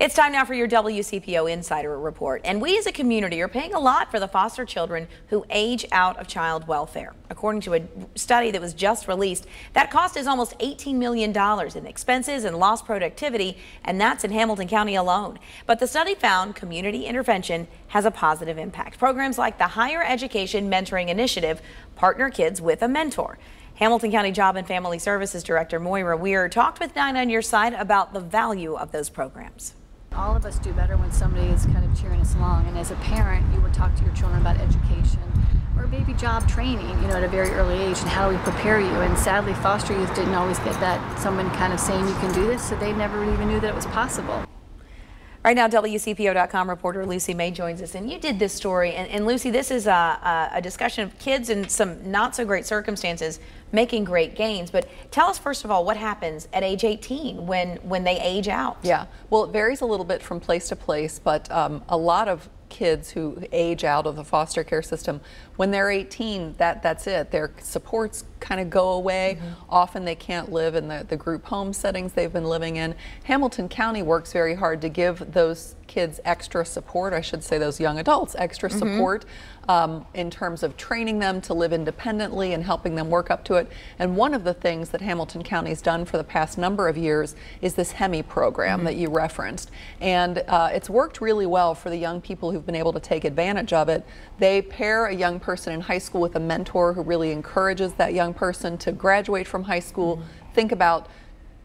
It's time now for your WCPO Insider Report. And we as a community are paying a lot for the foster children who age out of child welfare. According to a study that was just released, that cost is almost $18 million in expenses and lost productivity, and that's in Hamilton County alone. But the study found community intervention has a positive impact. Programs like the Higher Education Mentoring Initiative partner kids with a mentor. Hamilton County Job and Family Services Director Moira Weir talked with 9 on Your Side about the value of those programs. All of us do better when somebody is kind of cheering us along, and as a parent you would talk to your children about education or maybe job training, at a very early age, and how do we prepare you. And sadly, foster youth didn't always get that, someone kind of saying you can do this, so they never even knew that it was possible. Right now, WCPO.com reporter Lucy May joins us, and you did this story. And Lucy, this is a discussion of kids in some not so great circumstances making great gains. But tell us, first of all, what happens at age 18 when they age out? Yeah, well, it varies a little bit from place to place, but a lot of kids who age out of the foster care system, when they're 18, that's it. Their supports kind of go away. Often they can't live in the group home settings they've been living in. Hamilton County works very hard to give those kids extra support, I should say those young adults extra support in terms of training them to live independently and helping them work up to it. And one of the things that Hamilton County has done for the past number of years is this HEMI program that you referenced. And it's worked really well for the young people who've been able to take advantage of it. They pair a young person in high school with a mentor who really encourages that young person to graduate from high school, think about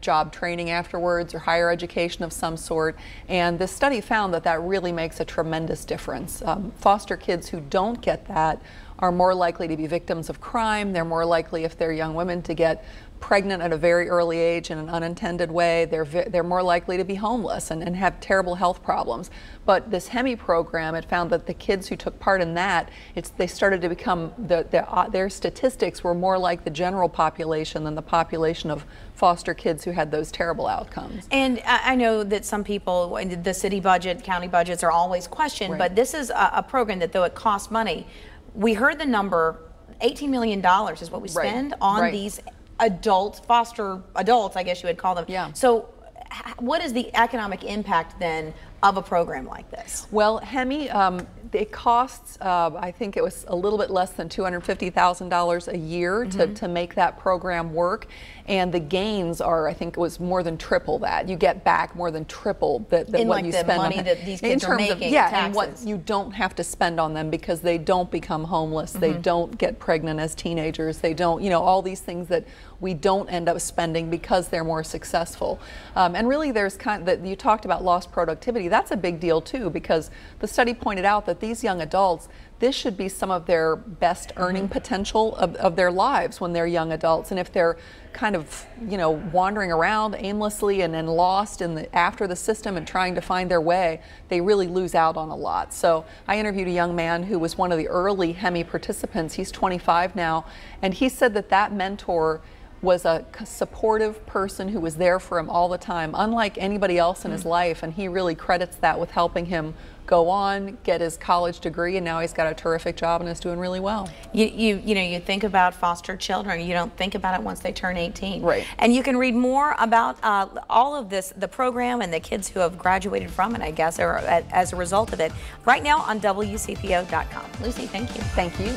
job training afterwards or higher education of some sort. And this study found that really makes a tremendous difference. Foster kids who don't get that are more likely to be victims of crime. They're more likely, if they're young women, to get pregnant at a very early age in an unintended way. They're more likely to be homeless and have terrible health problems. But this HEMI program, it found that the kids who took part in that, they started to become, their statistics were more like the general population than the population of foster kids who had those terrible outcomes. And I know that some people, the city budget, county budgets are always questioned, but this is a program that, though it costs money, we heard the number, $18 million is what we spend on these foster adults, I guess you would call them. Yeah. So what is the economic impact then of a program like this? Well, HEMI, it costs, I think it was a little bit less than $250,000 a year to make that program work. And the gains are, I think it was more than triple that. You get back more than triple what you spend on money that these kids are making, and what you don't have to spend on them, because they don't become homeless, they don't get pregnant as teenagers, they don't, all these things that we don't end up spending because they're more successful. And really there's you talked about lost productivity. That's a big deal too, because the study pointed out that these young adults, this should be some of their best earning potential of their lives when they're young adults. And if they're kind of, wandering around aimlessly and then lost after the system and trying to find their way, they really lose out on a lot. So I interviewed a young man who was one of the early HEMI participants. He's 25 now, and he said that mentor was a supportive person who was there for him all the time, unlike anybody else in his life, and he really credits that with helping him go on, get his college degree, and now he's got a terrific job and is doing really well. You think about foster children, you don't think about it once they turn 18. Right. And you can read more about all of this, the program and the kids who have graduated from it, I guess, or as a result of it, right now on WCPO.com. Lucy, thank you. Thank you.